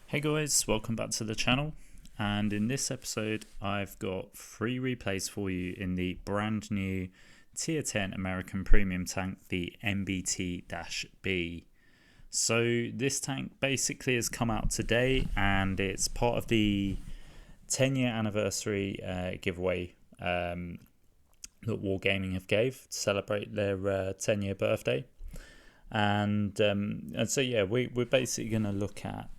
Hey guys, welcome back to the channel, and in this episode I've got 3 replays for you in the brand new tier 10 American premium tank, the MBT-B. So this tank basically has come out today and it's part of the 10-year anniversary giveaway that Wargaming have gave to celebrate their 10-year birthday. And so yeah, we're basically going to look at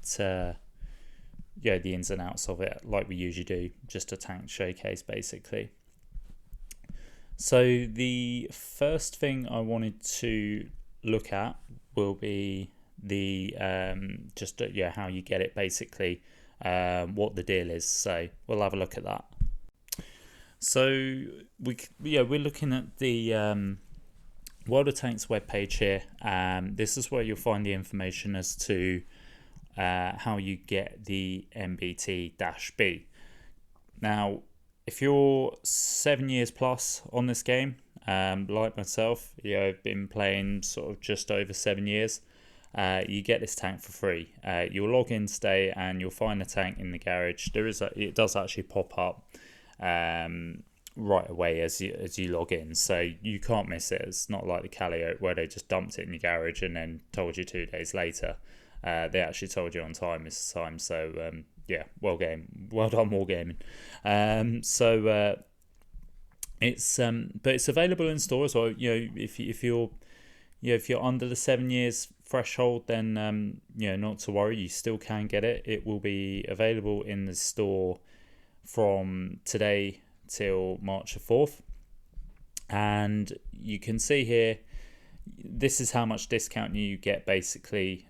the ins and outs of it like we usually do, just a tank showcase basically. So the first thing I wanted to look at will be the how you get it basically, what the deal is. So we'll have a look at that. So we're looking at the World of Tanks webpage here. This is where you'll find the information as to how you get the MBT-B. Now, if you're 7 years plus on this game, like myself, I've been playing sort of just over 7 years, you get this tank for free. You'll log in today and you'll find the tank in the garage. It does actually pop up right away as you log in, so you can't miss it. It's not like the Calio where they just dumped it in your garage and then told you 2 days later. They actually told you on time this time, so well done Wargaming. But it's available in store as well. If you're under the 7 years threshold, then not to worry, you still can get it. It will be available in the store from today till March the 4th, and you can see here this is how much discount you get basically,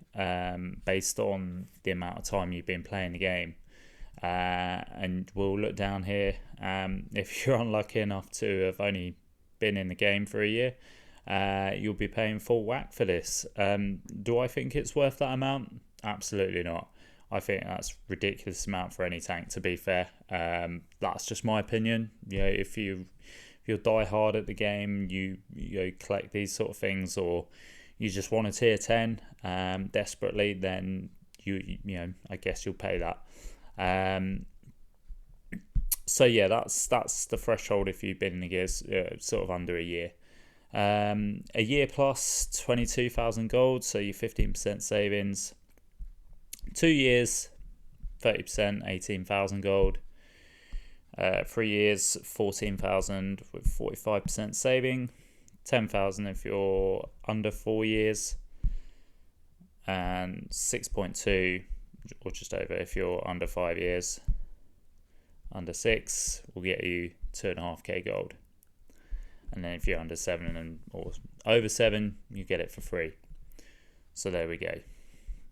based on the amount of time you've been playing the game. And we'll look down here. If you're unlucky enough to have only been in the game for a year, you'll be paying full whack for this. Do I think it's worth that amount? Absolutely not. I think that's ridiculous amount for any tank, to be fair. That's just my opinion. If you're die hard at the game, you collect these sort of things, or you just want a tier 10 desperately, then I guess you'll pay that. So yeah, that's the threshold if you've been in the gears sort of under a year. A year plus 22,000 gold, so your 15% savings. 2 years, 30%, 18,000 gold. 3 years, 14,000 with 45% saving. 10,000 if you're under 4 years, and 6.2 or just over if you're under 5 years. Under 6 will get you 2.5k gold, and then if you're under 7 or over 7, you get it for free. So there we go.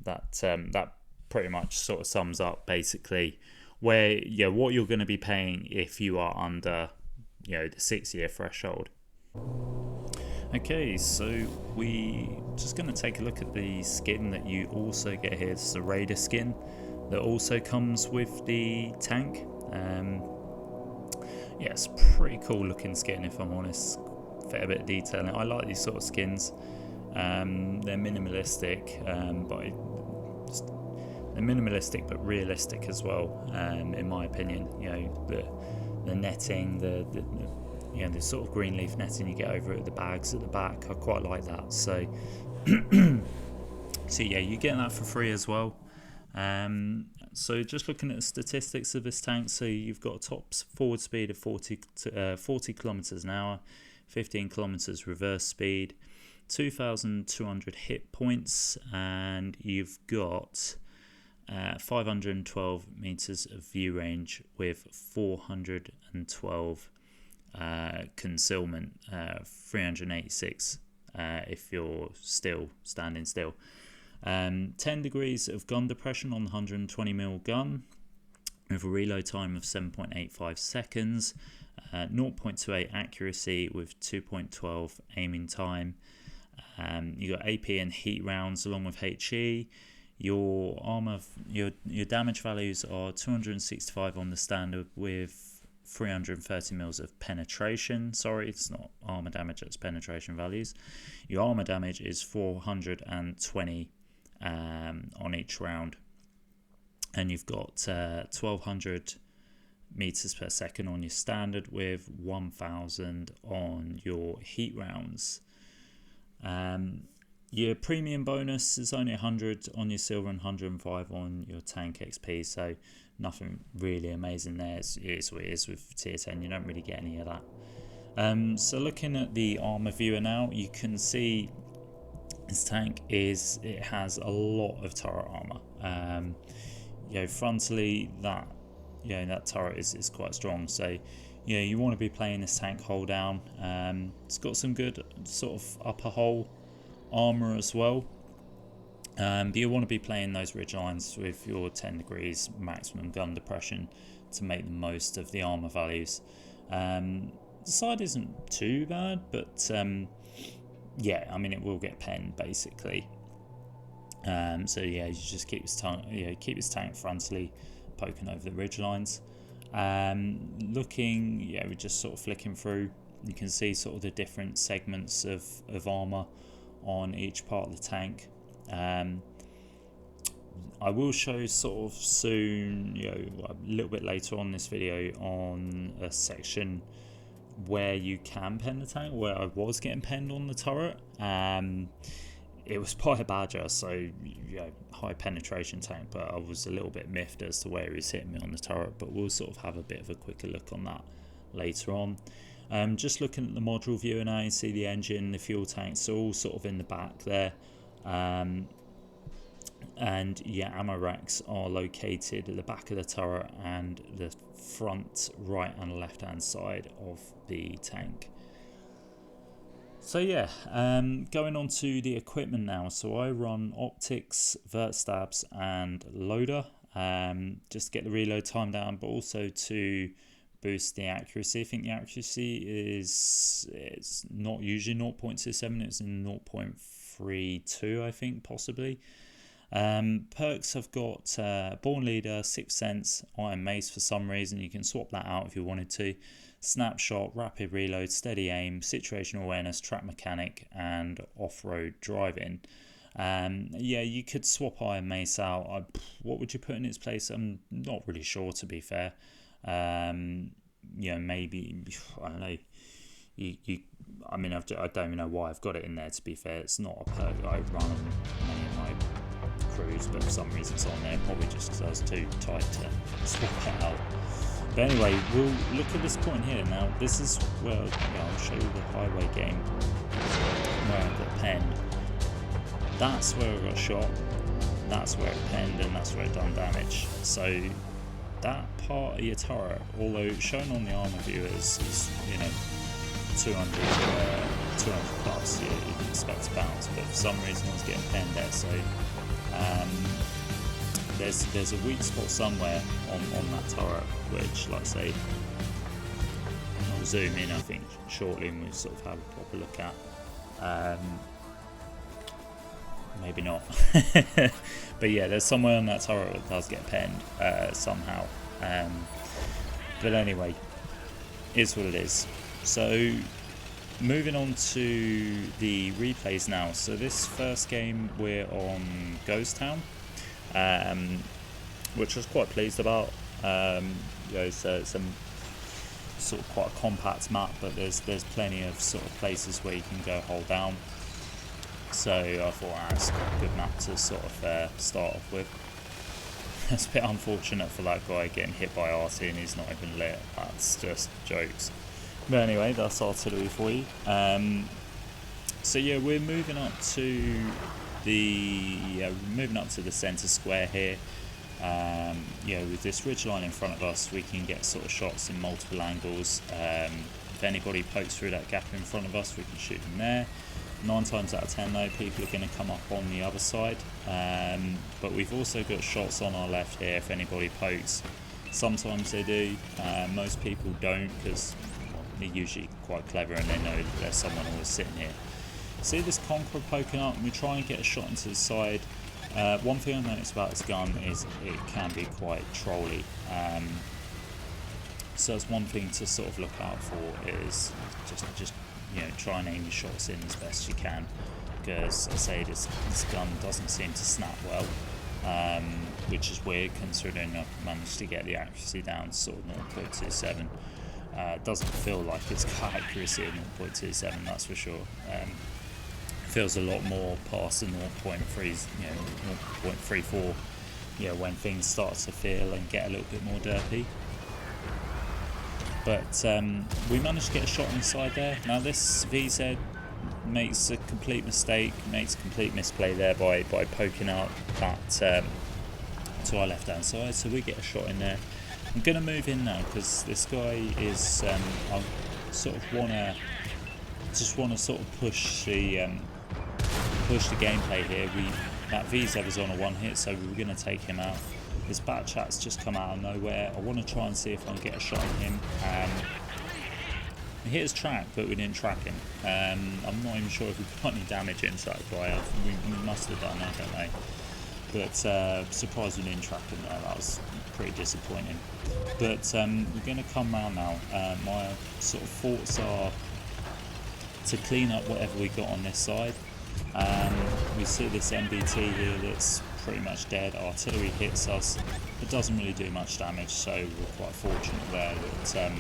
That pretty much sort of sums up basically where what you're going to be paying if you are under the 6 year threshold. Okay, so we just going to take a look at the skin that you also get here. It's the Raider skin that also comes with the tank. It's a pretty cool looking skin, if I'm honest. Fair bit of detail. I like these sort of skins. They're minimalistic, they're minimalistic but realistic as well, in my opinion. The netting, the sort of green leaf netting you get over at the bags at the back, I quite like that. So you get that for free as well. So just looking at the statistics of this tank, so you've got a top forward speed of 40 kilometers an hour, 15 kilometers reverse speed, 2,200 hit points, and you've got 512 meters of view range with 412 concealment, 386 if you're still standing still. 10 degrees of gun depression on the 120mm gun with a reload time of 7.85 seconds, 0.28 accuracy with 2.12 aiming time. You got AP and heat rounds along with HE. Your armor, your damage values are 265 on the standard with 330 mils of penetration. Sorry, it's not armor damage, it's penetration values. Your armor damage is 420 on each round. and you've got 1200 meters per second on your standard with 1000 on your heat rounds. Your premium bonus is only 100 on your silver and 105 on your tank XP, so nothing really amazing there. It's what it is with tier 10, you don't really get any of that. So looking at the armor viewer now, you can see this tank has a lot of turret armor. Frontally that turret is quite strong, so you want to be playing this tank hull down. It's got some good sort of upper hull armor as well, but you want to be playing those ridge lines with your 10 degrees maximum gun depression to make the most of the armor values. The side isn't too bad, but it will get penned basically. You just keep his tank frontally poking over the ridge lines. We're just sort of flicking through. You can see sort of the different segments of armor on each part of the tank. I will show sort of soon, a little bit later on this video, on a section where you can pen the tank, where I was getting penned on the turret. It was by a Badger, so high penetration tank, but I was a little bit miffed as to where he was hitting me on the turret, but we'll sort of have a bit of a quicker look on that later on. Just looking at the module viewer now, you see the engine, the fuel tanks are all sort of in the back there. Ammo racks are located at the back of the turret and the front right and left hand side of the tank. So going on to the equipment now. So I run optics, vert stabs and loader, just to get the reload time down, but also to boost the accuracy. I think the accuracy it's not usually 0.27, it's in 0.32 I think, possibly. Perks have got Born Leader, Sixth Sense, Iron Mace for some reason. You can swap that out if you wanted to. Snapshot, Rapid Reload, Steady Aim, Situational Awareness, Track Mechanic and Off-Road Driving. You could swap Iron Mace out. What would you put in its place? I'm not really sure, to be fair. Maybe, I don't know. I don't even know why I've got it in there, to be fair. It's not a perk I run on many of my crews, but for some reason it's on there, probably just because I was too tight to swap it out. But anyway, we'll look at this point here. Now, this is where I'll show you the highway game where I got penned. That's where I got shot, that's where it penned, and that's where it done damage. So that part of your turret, although shown on the armor view is 200 plus, you can expect to bounce, but for some reason I was getting penned there. So there's a weak spot somewhere on that turret, which, like I say, I'll zoom in I think shortly and we'll sort of have a proper look at. Maybe not. But there's somewhere on that turret that does get penned somehow. But anyway, it's what it is. So moving on to the replays now. So this first game we're on Ghost Town, which I was quite pleased about. So it's a sort of quite a compact map, but there's plenty of sort of places where you can go hold down. So I thought that's quite a good map to sort of start off with. It's a bit unfortunate for that guy getting hit by RT and he's not even lit. That's just jokes. But anyway, that's artillery for you. So we're moving up to the centre square here. With this ridge line in front of us, we can get sort of shots in multiple angles. If anybody pokes through that gap in front of us, we can shoot them there. 9 times out of 10 though, people are going to come up on the other side. But we've also got shots on our left here if anybody pokes. Sometimes they do, most people don't, because they're usually quite clever and they know that there's someone always sitting here. See this Conqueror poking up, and we try and get a shot into the side. One thing I noticed about this gun is it can be quite trolly. So it's one thing to sort of look out for, is just try and aim your shots in as best you can, because I say this gun doesn't seem to snap well. which is weird considering I've managed to get the accuracy down to sort of 0.27. It doesn't feel like it's got accuracy at 0.27, that's for sure. Feels a lot more past the 0.3, 0.34, when things start to feel and get a little bit more derpy. But we managed to get a shot inside there. Now this VZ makes a complete mistake, makes a complete misplay there by poking out that to our left hand side, so we get a shot in there. I'm going to move in now because this guy is I sort of want to sort of push the gameplay here. That VZ was on a one hit, so we were going to take him out. This bat chat's just come out of nowhere. I want to try and see if I can get a shot on him. We hit his track, but we didn't track him. I'm not even sure if we got any damage into that guy. We must have done, I don't know. But surprised we didn't track him there. That was pretty disappointing. But we're going to come round now. My sort of thoughts are to clean up whatever we got on this side. We see this MBT here that's pretty much dead. Artillery hits us. It doesn't really do much damage, so we're quite fortunate there that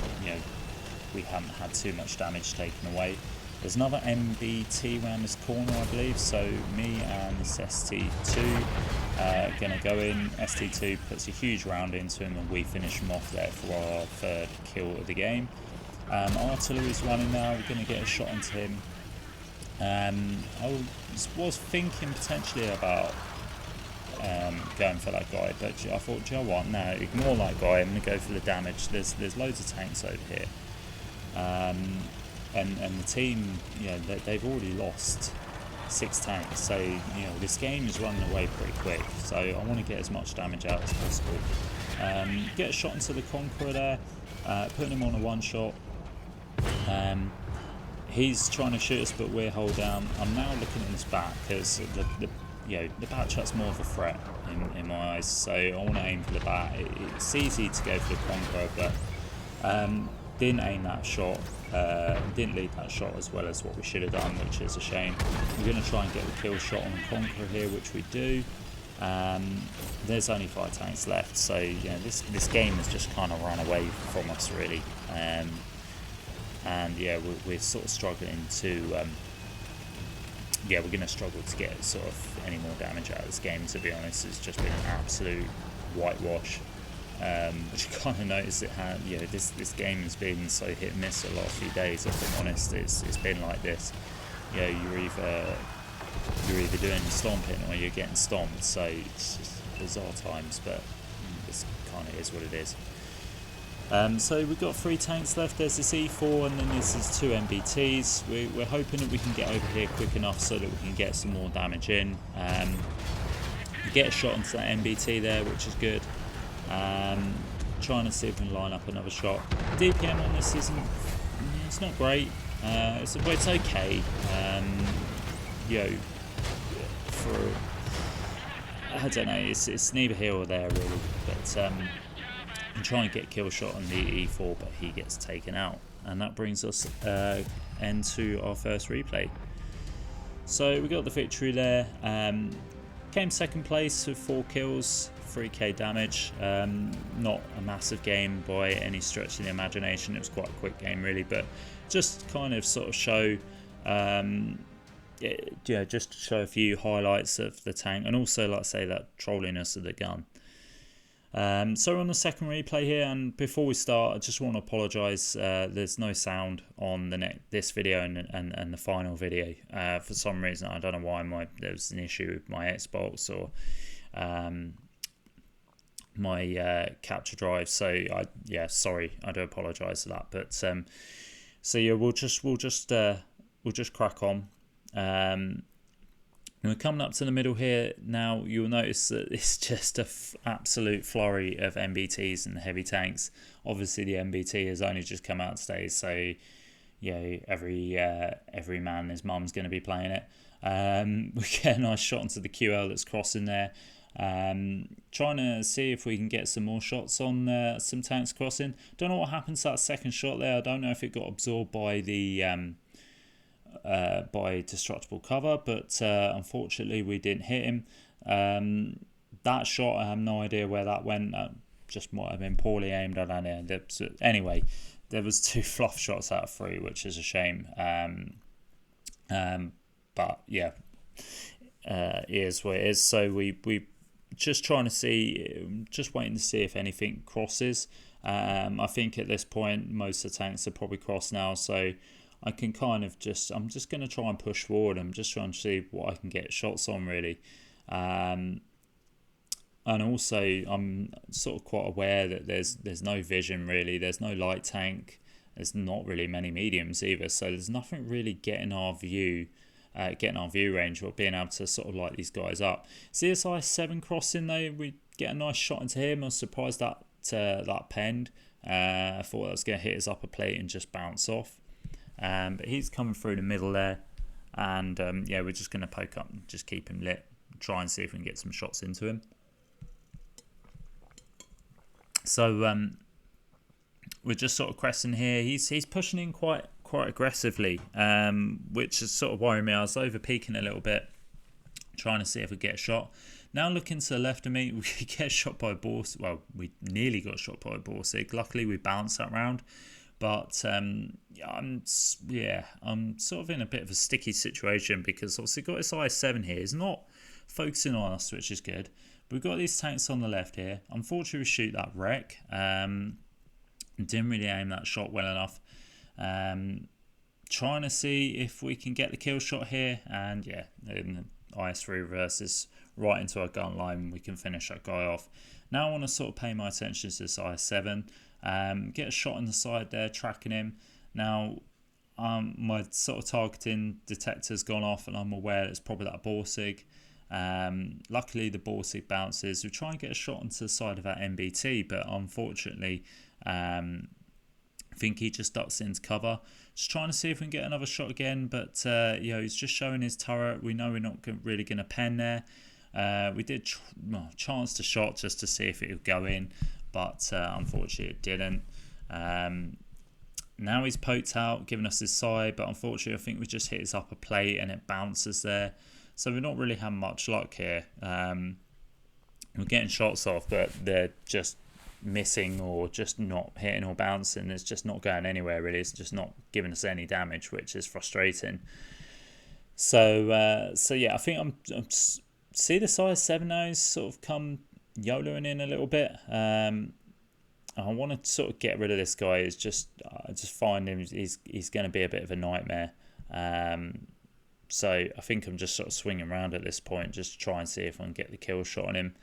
we haven't had too much damage taken away. There's another MBT around this corner, I believe, so me and this ST2 are going to go in. ST2 puts a huge round into him and we finish him off there for our third kill of the game. Artillery's running now, we're going to get a shot into him. I was thinking potentially about going for that guy, but I thought, do you know what, no, ignore that guy, I'm going to go for the damage. There's loads of tanks over here. And the team, they've already lost 6 tanks, so this game is running away pretty quick, so I want to get as much damage out as possible. Get a shot into the Conqueror there, putting him on a one shot. He's trying to shoot us, but we're hold down. I'm now looking at his back because the back chat's more of a threat in my eyes, so I want to aim for the back. It's easy to go for the Conqueror, but didn't aim that shot, didn't lead that shot as well as what we should have done, which is a shame. We're going to try and get the kill shot on the Conqueror here, which we do. There's only 5 tanks left, so this game has just kind of run away from us really. And we're sort of struggling to we're going to struggle to get sort of any more damage out of this game, to be honest. It's just been an absolute whitewash, which you kind of notice it had. This game has been so hit and miss the last few days, if I'm honest. It's been like this. You're either doing stomping or you're getting stomped, so it's just bizarre times, but this kind of is what it is. So we've got 3 tanks left. There's this E4 and then this is 2 MBTs. We're hoping that we can get over here quick enough so that we can get some more damage in. Get a shot into that MBT there, which is good. Trying to see if we can line up another shot. DPM on this it's not great. It's okay. I don't know. It's neither here or there really, but. And try and get a kill shot on the E4, but he gets taken out, and that brings us into our first replay. So we got the victory there. Came second place with 4 kills, 3k damage. Not a massive game by any stretch of the imagination. It was quite a quick game really, but just kind of sort of show just to show a few highlights of the tank, and also, like I say, that trolliness of the gun. So we're on the second replay here, and before we start, I just want to apologise. There's no sound on this video and the final video. For some reason, I don't know why there was an issue with my Xbox or my capture drive. So sorry, I do apologise for that. But we'll just crack on. And we're coming up to the middle here now. You'll notice that it's just an absolute flurry of MBTs and heavy tanks. Obviously the MBT has only just come out today, so every man and his mum's going to be playing it. We get a nice shot into the QL that's crossing there. Trying to see if we can get some more shots on some tanks crossing. Don't know what happened to that second shot there. I don't know if it got absorbed by the by destructible cover, but unfortunately we didn't hit him. That shot, I have no idea where that went. Just might have been poorly aimed. I don't know. Anyway, there was 2 fluff shots out of 3, which is a shame. But yeah, it is what it is. So we just trying to see, just waiting to see if anything crosses. I think at this point most of the tanks are probably crossed now, so I can kind of I'm just going to try and push forward. I'm just trying to see what I can get shots on, really. And also I'm sort of quite aware that there's no vision, really. There's no light tank. There's not really many mediums either, so there's nothing really getting our view range, or being able to sort of light these guys up. CSI 7 crossing though, we get a nice shot into him. I was surprised that penned. I thought that was going to hit his upper plate and just bounce off. But he's coming through the middle there, and yeah, we're just going to poke up and just keep him lit, try and see if we can get some shots into him. So we're just sort of cresting here. He's pushing in quite aggressively, which is sort of worrying me. I was over peaking a little bit, trying to see if we get a shot. Now looking to the left of me, we get shot by a Borsig. Well, we nearly got shot by a Borsig. Luckily, we bounced that round. But I'm sort of in a bit of a sticky situation, because obviously got this IS-7 here. He's not focusing on us, which is good. But we've got these tanks on the left here. Unfortunately, we shoot that wreck. Didn't really aim that shot well enough. Trying to see if we can get the kill shot here, and yeah, the IS-3 reverses right into our gun line. We can finish that guy off. Now I want to sort of pay my attention to this IS-7. Get a shot on the side there, tracking him. Now my sort of targeting detector's gone off, and I'm aware it's probably that Borsig. Luckily the Borsig bounces. We try and get a shot onto the side of that MBT, but unfortunately I think he just ducks into cover. Just trying to see if we can get another shot again, but he's just showing his turret. We know we're not really going to pen there. We did chance to shot just to see if it would go in, but unfortunately it didn't. Now he's poked out, giving us his side, but unfortunately I think we just hit his upper plate and it bounces there. So we're not really having much luck here. We're getting shots off, but they're just missing or just not hitting or bouncing. It's just not going anywhere, really. It's just not giving us any damage, which is frustrating. So yeah, I think I'm see the size 7 now sort of come YOLOing in a little bit. I want to sort of get rid of this guy. It's just I just find him he's going to be a bit of a nightmare. So I think I'm just sort of swinging around at this point, just to try and see if I can get the kill shot on him.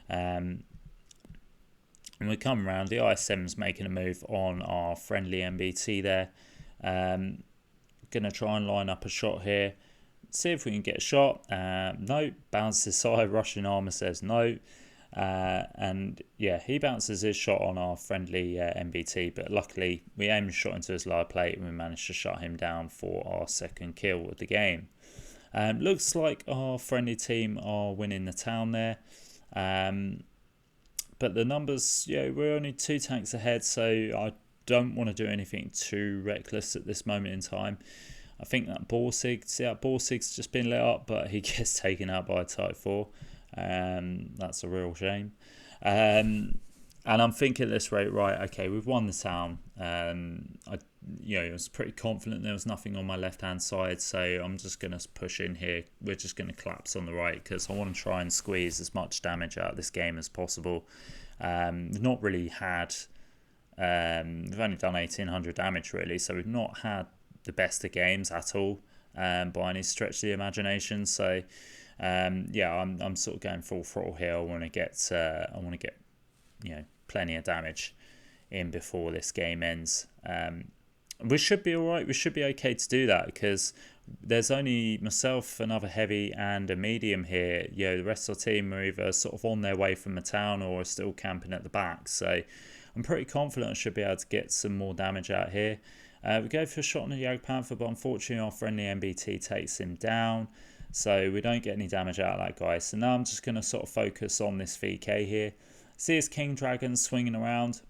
And we come around. The IS-7's making a move on our friendly MBT there. Going to try and line up a shot here. See if we can get a shot. No, bounces side. Russian Armour says no. And yeah, he bounces his shot on our friendly MBT, but luckily we aimed a shot into his lower plate and we managed to shut him down for our second kill of the game. Looks like our friendly team are winning the town there. But the numbers, we're only 2 tanks ahead, so I don't want to do anything too reckless at this moment in time. I think that Borsig's just been lit up, but he gets taken out by a Type 4. That's a real shame. And I'm thinking at this rate, right, okay, we've won the town. I was pretty confident there was nothing on my left-hand side, so I'm just going to push in here. We're just going to collapse on the right, because I want to try and squeeze as much damage out of this game as possible. We've not really had... we've only done 1,800 damage, really, so we've not had the best of games at all, by any stretch of the imagination. So... I'm sort of going full throttle here. I want to get plenty of damage in before this game ends. We should be all right. We should be okay to do that, because there's only myself, another heavy, and a medium here. The rest of the team are either sort of on their way from the town or are still camping at the back. So I'm pretty confident I should be able to get some more damage out here. We go for a shot on the Yog Panther, but unfortunately our friendly MBT takes him down. So we don't get any damage out of that guy. So now I'm just going to sort of focus on this VK here. See his King Dragon swinging around.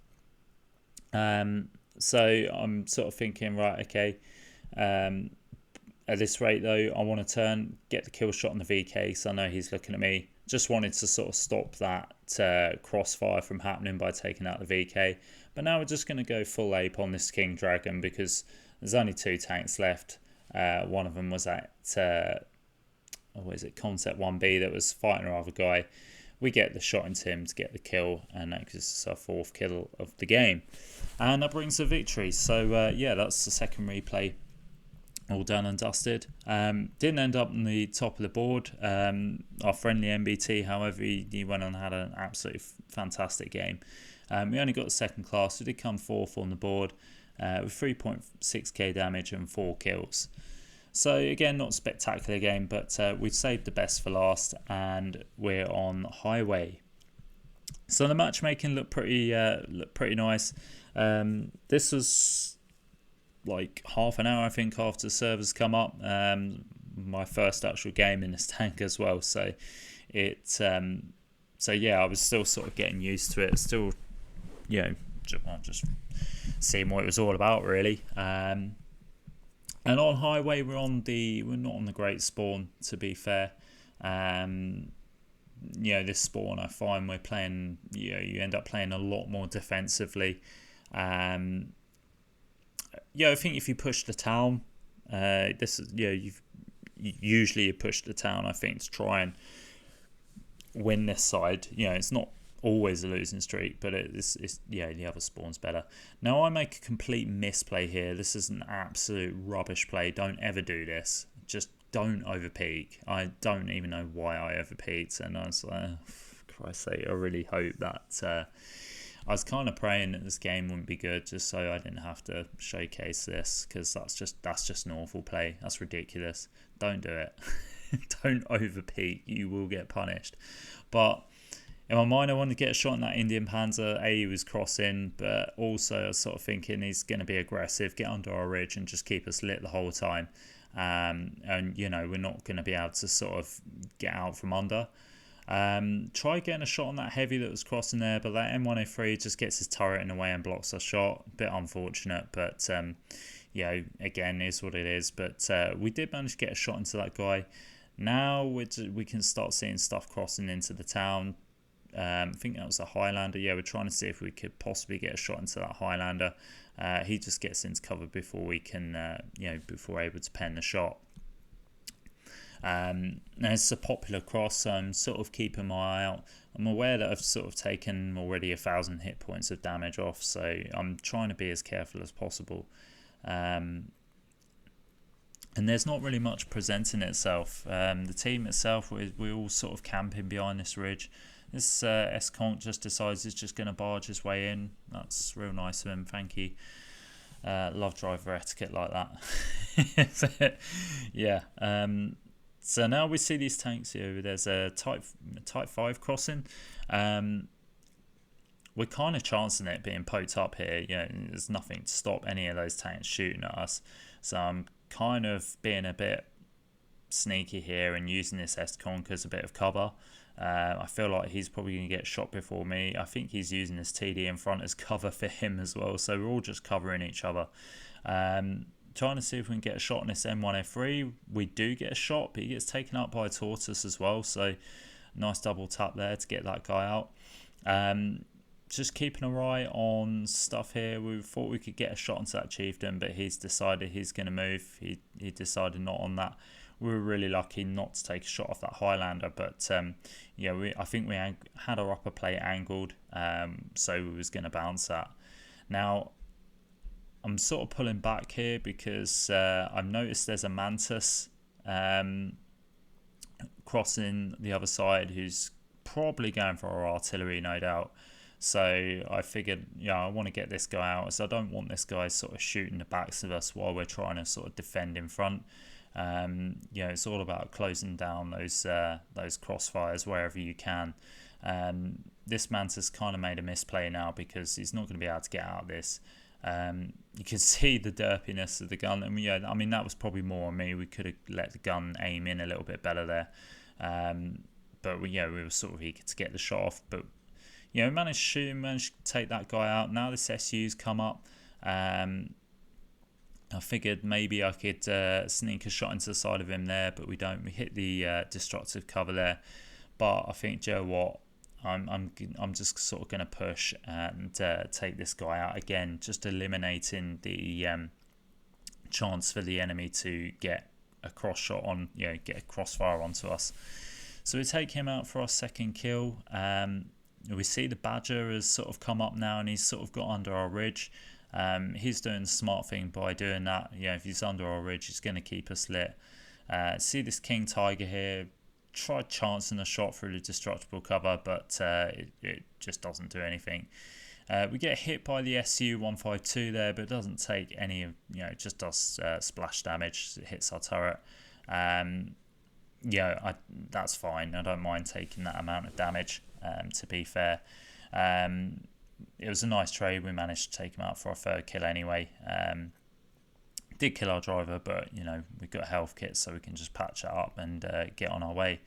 So I'm sort of thinking, right, okay. At this rate though, I want to get the kill shot on the VK, because I know he's looking at me. Just wanted to sort of stop that crossfire from happening by taking out the VK. But now we're just going to go full ape on this King Dragon because there's only 2 tanks left. One of them was at Concept 1B that was fighting our other guy. We get the shot into him to get the kill, and that gives us our 4th kill of the game. And that brings a victory. So, yeah, that's the second replay all done and dusted. Didn't end up on the top of the board. Our friendly MBT, however, he went on and had an absolutely fantastic game. We only got the 2nd class. We did come 4th on the board with 3.6k damage and 4 kills. So again, not a spectacular game, but we've saved the best for last, and we're on highway. So the matchmaking looked pretty nice. This was like half an hour, I think, after the servers come up. My first actual game in this tank as well. So so yeah, I was still sort of getting used to it. Still, just seeing what it was all about, really. And on highway, we're not on the great spawn, to be fair. This spawn, I find we're playing. You end up playing a lot more defensively. I think if you push the town, you push the town, I think, to try and win this side. It's not always a losing streak, but it's the other spawn's better. Now I make a complete misplay here. This is an absolute rubbish play. Don't ever do this. Just don't overpeak. I don't even know why I overpeaked, and I was like, oh, for Christ's sake, I really hope that I was kind of praying that this game wouldn't be good, just so I didn't have to showcase this, because that's just an awful play. That's ridiculous. Don't do it. Don't overpeak. You will get punished. But in my mind, I wanted to get a shot on that Indian Panzer. He was crossing, but also I was sort of thinking he's going to be aggressive, get under our ridge and just keep us lit the whole time. And, we're not going to be able to sort of get out from under. Try getting a shot on that heavy that was crossing there, but that M103 just gets his turret in the way and blocks our shot. A bit unfortunate, but, again, is what it is. But we did manage to get a shot into that guy. Now we can start seeing stuff crossing into the town. I think that was a Highlander. Yeah, we're trying to see if we could possibly get a shot into that Highlander. He just gets into cover before we can, before we're able to pen the shot. Now it's a popular cross, so I'm sort of keeping my eye out. I'm aware that I've sort of taken already 1,000 hit points of damage off, so I'm trying to be as careful as possible. And there's not really much presenting itself. The team itself, we're all sort of camping behind this ridge. This S-Conk just decides he's just going to barge his way in. That's real nice of him, thank you. Love driver etiquette like that. Yeah. So now we see these tanks here. There's a Type 5 crossing. We're kind of chancing it being poked up here. There's nothing to stop any of those tanks shooting at us. So I'm kind of being a bit sneaky here and using this S-Conk as a bit of cover. I feel like he's probably going to get shot before me. I think he's using his TD in front as cover for him as well. So we're all just covering each other. Trying to see if we can get a shot on this M103. We do get a shot, but he gets taken up by a Tortoise as well. So nice double tap there to get that guy out. Just keeping an eye on stuff here. We thought we could get a shot onto that Chieftain, but he's decided he's going to move. He decided not on that. We were really lucky not to take a shot off that Highlander, but I think we had our upper plate angled, so we was going to bounce that. Now, I'm sort of pulling back here because I've noticed there's a Mantis crossing the other side who's probably going for our artillery, no doubt. So I figured, I want to get this guy out, so I don't want this guy sort of shooting the backs of us while we're trying to sort of defend in front. It's all about closing down those crossfires wherever you can. This Mantis kind of made a misplay now because he's not going to be able to get out of this. You can see the derpiness of the gun, and that was probably more on me. We could have let the gun aim in a little bit better there, but we were sort of eager to get the shot off. But we managed to shoot him, managed to take that guy out. Now this SU's come up. I figured maybe I could sneak a shot into the side of him there, but we don't. We hit the destructive cover there. But I think, Joe, what I'm just sort of going to push and take this guy out again, just eliminating the chance for the enemy to get a cross shot on, get a crossfire onto us. So we take him out for our second kill. We see the Badger has sort of come up now, and he's sort of got under our ridge. He's doing the smart thing by doing that. If he's under our ridge, he's going to keep us lit. See this King Tiger here. Tried chancing a shot through the destructible cover, but it just doesn't do anything. We get hit by the SU-152 there, but it doesn't take any of, it just does splash damage. It hits our turret. That's fine. I don't mind taking that amount of damage, to be fair. It was a nice trade. We managed to take him out for our third kill anyway. Did kill our driver, but we've got a health kit, so we can just patch it up and get on our way.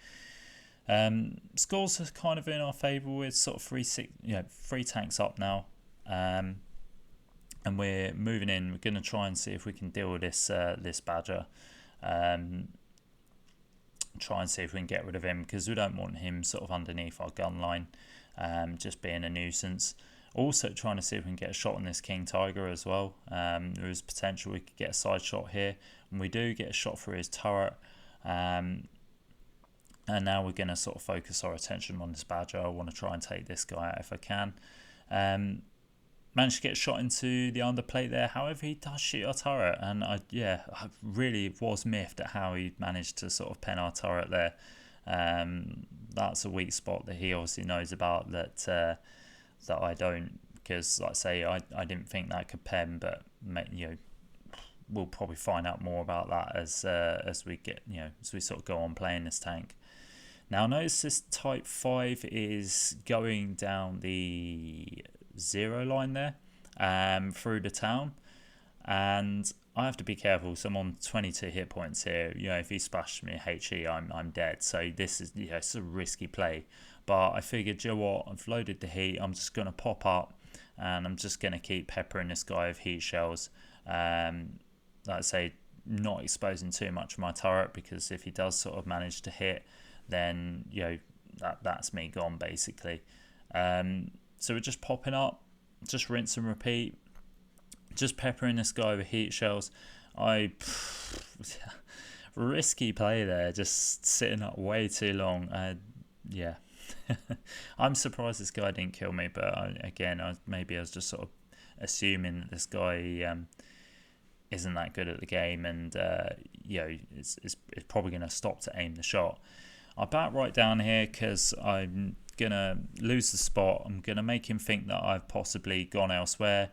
Scores are kind of in our favour with sort of three tanks up now, and we're moving in. We're going to try and see if we can deal with this Badger. Try and see if we can get rid of him, because we don't want him sort of underneath our gun line, just being a nuisance. Also trying to see if we can get a shot on this King Tiger as well. There is potential we could get a side shot here, and we do get a shot through his turret. And now we're going to sort of focus our attention on this Badger. I want to try and take this guy out if I can. Managed to get a shot into the underplate there. However, he does shoot our turret, and I really was miffed at how he managed to sort of pen our turret there. That's a weak spot that he obviously knows about that I don't, because like I say, I didn't think that could pen, but we'll probably find out more about that as we get as we sort of go on playing this tank. Now notice this Type 5 is going down the 0 line there, through the town, and I have to be careful. So I'm on 22 hit points here. If he splashes me a HE, I'm dead. So this is it's a risky play. But I figured, I've loaded the heat. I'm just going to pop up, and I'm just going to keep peppering this guy with heat shells. Like I say, not exposing too much of my turret, because if he does sort of manage to hit, then that's me gone basically. So we're just popping up, just rinse and repeat, just peppering this guy with heat shells. Risky play there, just sitting up way too long. I'm surprised this guy didn't kill me, but maybe I was just sort of assuming that this guy isn't that good at the game, and it's probably going to stop to aim the shot. I back right down here because I'm going to lose the spot. I'm going to make him think that I've possibly gone elsewhere.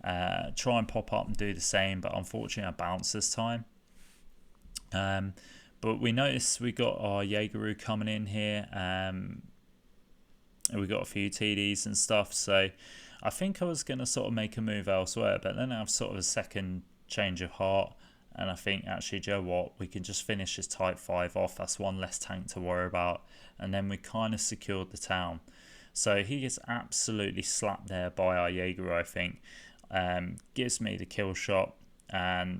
Try and pop up and do the same, but unfortunately I bounced this time. But we notice we got our Jaegeru coming in here. We got a few TDs and stuff, so I think I was going to sort of make a move elsewhere, but then I have sort of a second change of heart, and I think actually, we can just finish this Type 5 off. That's one less tank to worry about, and then we kind of secured the town. So he gets absolutely slapped there by our Jaeger, I think. Gives me the kill shot, and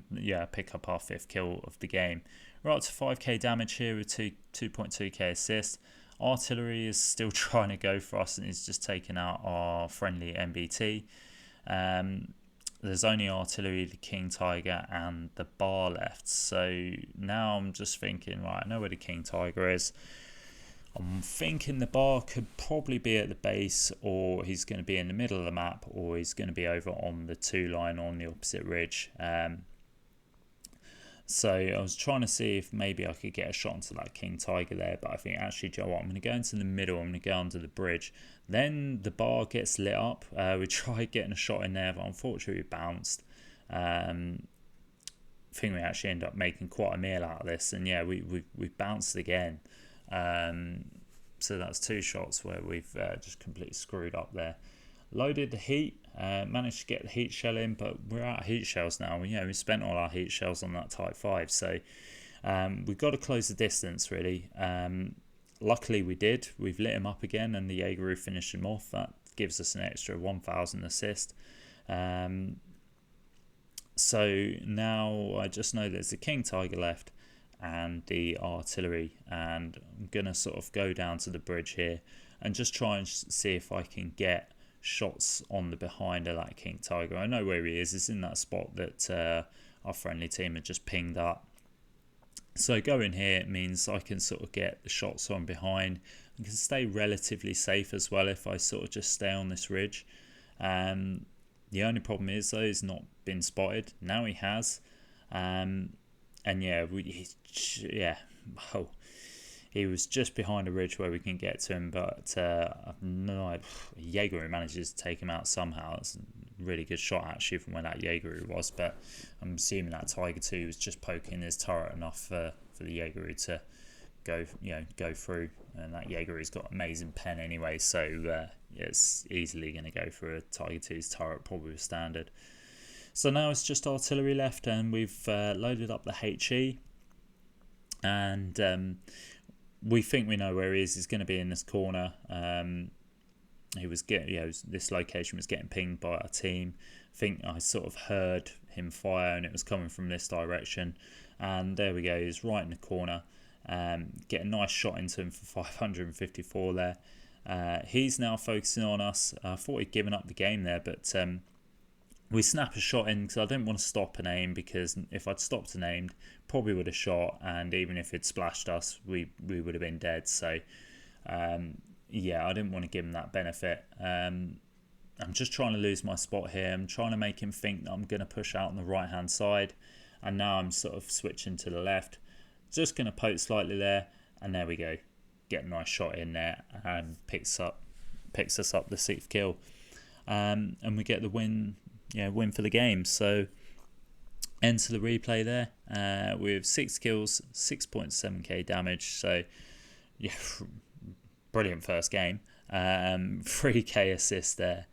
pick up our 5th kill of the game. We're up to 5k damage here with 2.2k assist. Artillery is still trying to go for us, and he's just taken out our friendly MBT. There's only artillery, the King Tiger, and the bar left. So now I'm just thinking, right, I know where the King Tiger is. I'm thinking the bar could probably be at the base, or he's going to be in the middle of the map, or he's going to be over on the 2 line on the opposite ridge. So I was trying to see if maybe I could get a shot into that King Tiger there, but I think actually, I'm going to go into the middle. I'm going to go under the bridge. Then the bar gets lit up. We tried getting a shot in there, but unfortunately we bounced. I think we actually end up making quite a meal out of this, and we bounced again. So that's 2 shots where we've just completely screwed up there. Loaded the heat, managed to get the heat shell in, but we're out of heat shells now. We spent all our heat shells on that Type 5, so we've got to close the distance really. Luckily we did. We've lit him up again, and the Jaegeru finished him off. That gives us an extra 1,000 assist. So now I just know there's a King Tiger left, and the artillery, and I'm gonna sort of go down to the bridge here and just try and see if I can get shots on the behind of that King Tiger. I know where he is. It's in that spot that our friendly team had just pinged up. So going here means I can sort of get the shots on behind. I can stay relatively safe as well if I sort of just stay on this ridge. The only problem is though, he's not been spotted. Now he has. And yeah, he was just behind a ridge where we can get to him, but no, Jaeger manages to take him out somehow. It's a really good shot actually from where that Jaeger was, but I'm assuming that Tiger 2 was just poking his turret enough for the Jaeger to go through, and that Jaeger's got amazing pen anyway, so it's easily going to go for a Tiger 2's turret, probably with standard. So now it's just artillery left, and we've loaded up the HE, and we think we know where he is. He's going to be in this corner. He was this location was getting pinged by our team. I think I sort of heard him fire, and it was coming from this direction. And there we go. He's right in the corner. Get a nice shot into him for 554 there. He's now focusing on us. I thought he'd given up the game there, but we snap a shot in because I didn't want to stop and aim, because if I'd stopped and aimed, probably would have shot, and even if it splashed us, we would have been dead. So yeah, I didn't want to give him that benefit. I'm just trying to lose my spot here. I'm trying to make him think that I'm going to push out on the right hand side, and now I'm sort of switching to the left. Just going to poke slightly there, and there we go. Get a nice shot in there, and picks us up the 6th kill, and we get the win. Yeah, win for the game. So enter the replay there with 6 kills, 6.7k damage. So yeah, brilliant first game. 3k assist there.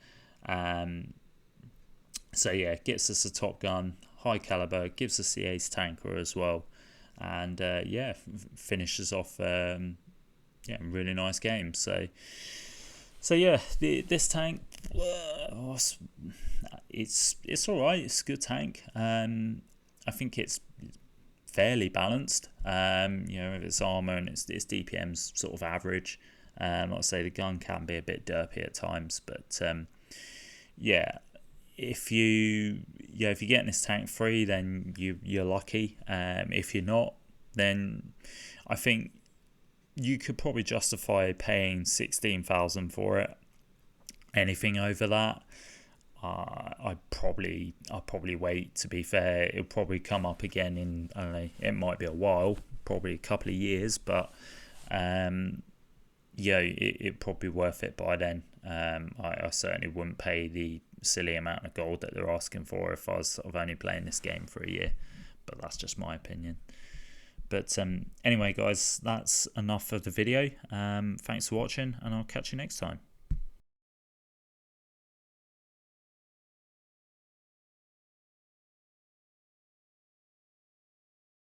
So yeah, gets us a top gun, high caliber, gives us the ace tanker as well, and yeah, finishes off really nice game. So yeah, this tank, it's all right. It's a good tank. I think it's fairly balanced. If it's armor and its DPM's sort of average. Like I say, the gun can be a bit derpy at times, but yeah, if you're getting this tank free, then you're lucky. If you're not, then I think you could probably justify paying 16,000 for it. Anything over that, I'll probably wait. To be fair, it'll probably come up again in, I don't know, it might be a while, probably a couple of years, but it'd probably be worth it by then. I certainly wouldn't pay the silly amount of gold that they're asking for if I was sort of only playing this game for a year, but that's just my opinion. But anyway guys, that's enough of the video. Thanks for watching, and I'll catch you next time.